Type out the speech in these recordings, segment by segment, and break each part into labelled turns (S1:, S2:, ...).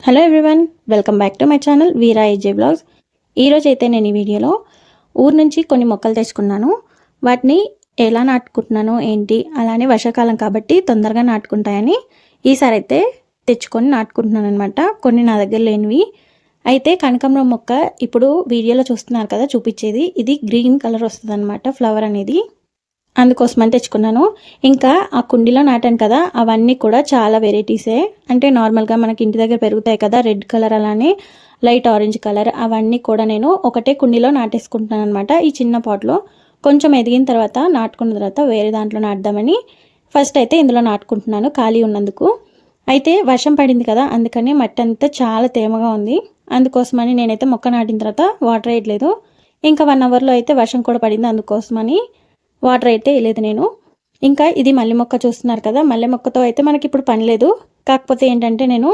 S1: Hello everyone, welcome back to my channel Veera AJ blogs. ఈరోజు అయితే నేను ఈ వీడియోలో ఊరు నుంచి కొన్ని మొక్కలు తెచ్చుకున్నాను. వాటిని ఎలా నాటుకుంటున్నాను ఏంటి, అలానే వర్షాకాలం కాబట్టి తొందరగా నాటుకుంటాయని ఈసారి అయితే తెచ్చుకొని నాటుకుంటున్నాను అనమాట. కొన్ని నా దగ్గర లేనివి అయితే కనకాంబరం మొక్క ఇప్పుడు వీడియోలో చూస్తున్నారు కదా, చూపించేది ఇది గ్రీన్ కలర్ వస్తుంది అనమాట, ఫ్లవర్ అనేది. అందుకోసమని తెచ్చుకున్నాను. ఇంకా ఆ కుండీలో నాటాను కదా, అవన్నీ కూడా చాలా వెరైటీసే. అంటే నార్మల్గా మనకి ఇంటి దగ్గర పెరుగుతాయి కదా, రెడ్ కలర్ అలానే లైట్ ఆరెంజ్ కలర్, అవన్నీ కూడా నేను ఒకటే కుండీలో నాటేసుకుంటున్నాను అనమాట. ఈ చిన్న పాట్లో కొంచెం ఎదిగిన తర్వాత నాటుకున్న తర్వాత వేరే దాంట్లో నాటుదామని ఫస్ట్ అయితే ఇందులో నాటుకుంటున్నాను ఖాళీ ఉన్నందుకు. అయితే వర్షం పడింది కదా, అందుకని మట్టి అంతా చాలా తేమగా ఉంది. అందుకోసమని నేనైతే మొక్క నాటిన తర్వాత వాటర్ వేయట్లేదు. ఇంకా 1 అవర్లో అయితే వర్షం కూడా పడింది, అందుకోసమని వాటర్ అయితే వేయలేదు నేను. ఇంకా ఇది మల్లె మొక్క చూస్తున్నారు కదా, మల్లె మొక్కతో అయితే మనకి ఇప్పుడు పని లేదు. కాకపోతే ఏంటంటే నేను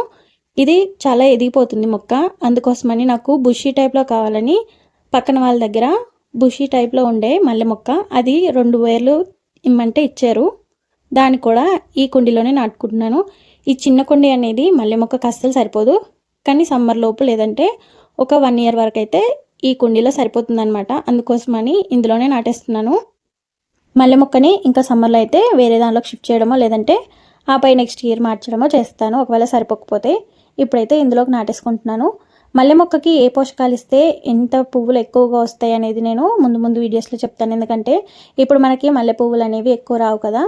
S1: ఇది చాలా ఎదిగిపోతుంది మొక్క, అందుకోసమని నాకు బుషీ టైప్లో కావాలని పక్కన వాళ్ళ దగ్గర బుషీ టైప్లో ఉండే మల్లె మొక్క, అది 2 వేర్లు ఇమ్మంటే ఇచ్చారు. దాన్ని కూడా ఈ కుండీలోనే నాటుకుంటున్నాను. ఈ చిన్న కుండీ అనేది మల్లె మొక్కకు అస్సలు సరిపోదు, కానీ సమ్మర్ లోపు లేదంటే ఒక 1 ఇయర్ వరకు అయితే ఈ కుండీలో సరిపోతుంది అనమాట. అందుకోసమని ఇందులోనే నాటేస్తున్నాను. మల్లె మొక్కని ఇంకా సమ్మర్లో అయితే వేరే దానిలోకి షిఫ్ట్ చేయడమో లేదంటే ఆపై నెక్స్ట్ ఇయర్ మార్చడమో చేస్తాను, ఒకవేళ సరిపోకపోతే. ఇప్పుడైతే ఇందులోకి నాటేసుకుంటున్నాను. మల్లె మొక్కకి ఏ పోషకాలు ఇస్తే ఎంత పువ్వులు ఎక్కువగా వస్తాయి అనేది నేను ముందు వీడియోస్లో చెప్తాను. ఎందుకంటే ఇప్పుడు మనకి మల్లె పువ్వులు అనేవి ఎక్కువ రావు కదా,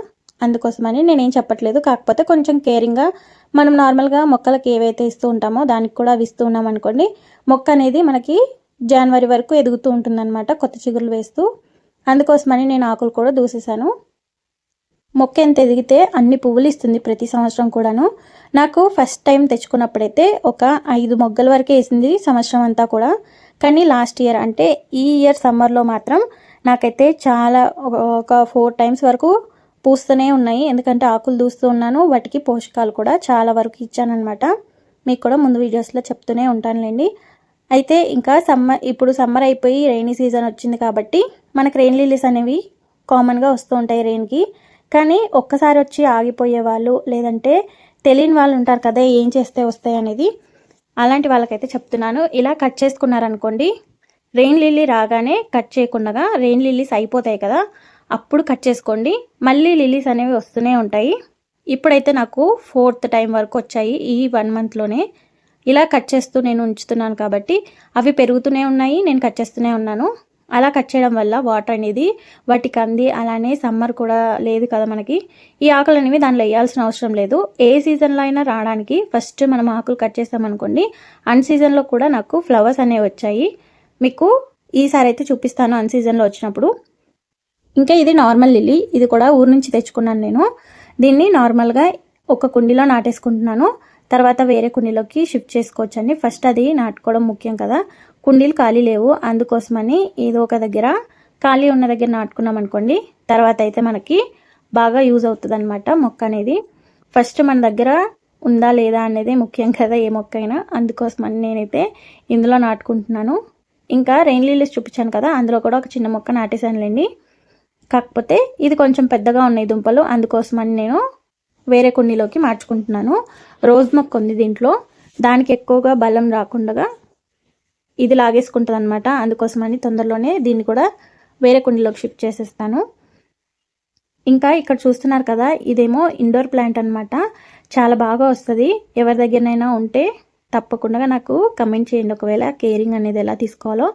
S1: అందుకోసమని నేనేం చెప్పట్లేదు. కాకపోతే కొంచెం కేరింగ్గా మనం నార్మల్గా మొక్కలకి ఏవైతే ఇస్తూ ఉంటామో దానికి కూడా అవి ఇస్తూ ఉన్నాం అనుకోండి, మొక్క అనేది మనకి జనవరి వరకు ఎదుగుతూ ఉంటుందన్నమాట, కొత్త చిగురులు వేస్తూ. అందుకోసమని నేను ఆకులు కూడా దూసేసాను. మొక్క ఎంత ఎదిగితే అన్ని పువ్వులు ఇస్తుంది ప్రతి సంవత్సరం కూడాను. నాకు ఫస్ట్ టైం తెచ్చుకున్నప్పుడైతే ఒక 5 మొగ్గల వరకే వేసింది సంవత్సరం అంతా కూడా. కానీ లాస్ట్ ఇయర్ అంటే ఈ ఇయర్ సమ్మర్లో మాత్రం నాకైతే చాలా ఒక 4 టైమ్స్ వరకు పూస్తూనే ఉన్నాయి. ఎందుకంటే ఆకులు దూస్తూ ఉన్నాను, వాటికి పోషకాలు కూడా చాలా వరకు ఇచ్చానమాట. మీకు కూడా ముందు వీడియోస్లో చెప్తూనే ఉంటానులేండి. అయితే ఇంకా ఇప్పుడు సమ్మర్ అయిపోయి రెయినీ సీజన్ వచ్చింది కాబట్టి మనకు రెయిన్ లిల్లీస్ అనేవి కామన్గా వస్తూ ఉంటాయి రెయిన్కి. కానీ ఒక్కసారి వచ్చి ఆగిపోయే వాళ్ళు లేదంటే తెలియని వాళ్ళు ఉంటారు కదా, ఏం చేస్తే వస్తాయి అనేది. అలాంటి వాళ్ళకైతే చెప్తున్నాను, ఇలా కట్ చేసుకున్నారనుకోండి, రెయిన్ లిల్లీ రాగానే కట్ చేయకుండా రెయిన్ లిల్లీస్ అయిపోతాయి కదా, అప్పుడు కట్ చేసుకోండి. మళ్ళీ లిల్లీస్ అనేవి వస్తూనే ఉంటాయి. ఇప్పుడైతే నాకు 4th టైం వరకు వచ్చాయి ఈ 1 మంత్లోనే. ఇలా కట్ చేస్తూ నేను ఉంచుతున్నాను కాబట్టి అవి పెరుగుతూనే ఉన్నాయి, నేను కట్ చేస్తూనే ఉన్నాను. అలా కట్ చేయడం వల్ల వాటర్ అనేది వాటికి అంది. అలానే సమ్మర్ కూడా లేదు కదా మనకి, ఈ ఆకులు అనేవి దానిలో వేయాల్సిన అవసరం లేదు. ఏ సీజన్లో అయినా రావడానికి ఫస్ట్ మనం ఆకులు కట్ చేస్తామనుకోండి, అన్ సీజన్లో కూడా నాకు ఫ్లవర్స్ అనేవి వచ్చాయి. మీకు ఈసారి అయితే చూపిస్తాను అన్ సీజన్లో వచ్చినప్పుడు. ఇంకా ఇది నార్మల్ లిల్లీ, ఇది కూడా ఊరు నుంచి తెచ్చుకున్నాను నేను. దీన్ని నార్మల్గా ఒక కుండీలో నాటేసుకుంటున్నాను, తర్వాత వేరే కుండీలోకి షిఫ్ట్ చేసుకోవచ్చండి. ఫస్ట్ అది నాటుకోవడం ముఖ్యం కదా, కుండీలు ఖాళీ లేవు, అందుకోసమని ఏదో ఒక దగ్గర ఖాళీ ఉన్న దగ్గర నాటుకున్నాం అనుకోండి, తర్వాత అయితే మనకి బాగా యూజ్ అవుతుంది అనమాట మొక్క అనేది. ఫస్ట్ మన దగ్గర ఉందా లేదా అనేది ముఖ్యం కదా ఏ మొక్క అయినా, అందుకోసమని నేనైతే ఇందులో నాటుకుంటున్నాను. ఇంకా రెయిన్ లిల్లీస్ చూపించాను కదా, అందులో కూడా ఒక చిన్న మొక్క నాటేసానులేండి. కాకపోతే ఇది కొంచెం పెద్దగా ఉన్నాయి దుంపలు, అందుకోసమని నేను వేరే కుండీలోకి మార్చుకుంటున్నాను. రోజ్ మొక్క ఉంది దీంట్లో, దానికి ఎక్కువగా బలం రాకుండా ఇది లాగేసుకుంటుంది అనమాట, అందుకోసమని తొందరలోనే దీన్ని కూడా వేరే కుండీలోకి షిఫ్ట్ చేసేస్తాను. ఇంకా ఇక్కడ చూస్తున్నారు కదా, ఇదేమో ఇండోర్ ప్లాంట్ అనమాట, చాలా బాగా వస్తుంది. ఎవరి దగ్గరనైనా ఉంటే తప్పకుండా నాకు కమెంట్ చేయండి, ఒకవేళ కేరింగ్ అనేది ఎలా తీసుకోవాలో.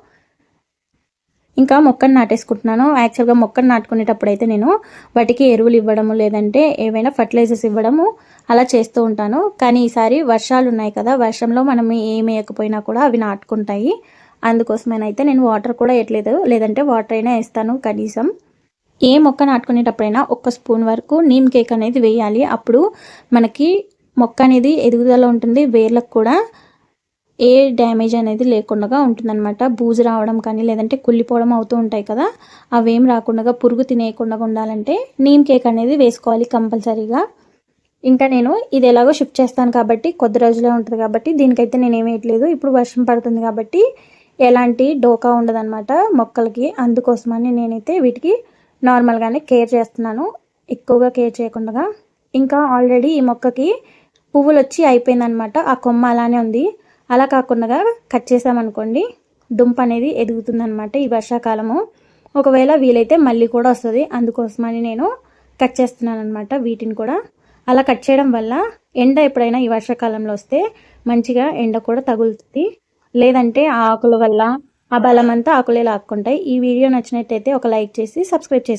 S1: ఇంకా మొక్కను నాటేసుకుంటున్నాను. యాక్చువల్గా మొక్కను నాటుకునేటప్పుడు అయితే నేను వాటికి ఎరువులు ఇవ్వడము లేదంటే ఏవైనా ఫర్టిలైజర్స్ ఇవ్వడము అలా చేస్తూ ఉంటాను. కానీ ఈసారి వర్షాలు ఉన్నాయి కదా, వర్షంలో మనం ఏమి వేయకపోయినా కూడా అవి నాటుకుంటాయి. అందుకోసమేనైతే నేను వాటర్ కూడా వేయట్లేదు, లేదంటే వాటర్ అయినా వేస్తాను కనీసం. ఏ మొక్క నాటుకునేటప్పుడైనా 1 స్పూన్ వరకు నీమ్ కేక్ అనేది వేయాలి, అప్పుడు మనకి మొక్క అనేది ఎదుగుదల ఉంటుంది, వేర్లకు కూడా ఏ డ్యామేజ్ అనేది లేకుండా ఉంటుందన్నమాట. బూజు రావడం కానీ లేదంటే కుళ్ళిపోవడం అవుతూ ఉంటాయి కదా, అవేం రాకుండా పురుగు తినేయకుండా ఉండాలంటే నీమ్ కేక్ అనేది వేసుకోవాలి కంపల్సరీగా. ఇంకా నేను ఇది ఎలాగో షిఫ్ట్ చేస్తాను కాబట్టి కొద్ది రోజులే ఉంటుంది కాబట్టి దీనికైతే నేను ఏమీ వేయట్లేదు. ఇప్పుడు వర్షం పడుతుంది కాబట్టి ఎలాంటి డోకా ఉండదన్నమాట మొక్కలకి, అందుకోసమని నేనైతే వీటికి నార్మల్గానే కేర్ చేస్తున్నాను, ఎక్కువగా కేర్ చేయకుండా. ఇంకా ఆల్రెడీ ఈ మొక్కకి పువ్వులు వచ్చి అయిపోయిందనమాట. ఆ కొమ్మ అలానే ఉంది. అలా కాకుండా కట్ చేసామనుకోండి దుంప అనేది ఎదుగుతుందనమాట ఈ వర్షాకాలము. ఒకవేళ వీలైతే మళ్ళీ కూడా వస్తుంది, అందుకోసమని నేను కట్ చేస్తున్నాను అనమాట వీటిని కూడా. అలా కట్ చేయడం వల్ల ఎండ ఎప్పుడైనా ఈ వర్షాకాలంలో వస్తే మంచిగా ఎండ కూడా తగులుతుంది. లేదంటే ఆ ఆకుల వల్ల ఆ బలం అంతా ఆకులే లాక్కుంటాయి. ఈ వీడియో నచ్చినట్టయితే ఒక లైక్ చేసి సబ్స్క్రైబ్ చేసి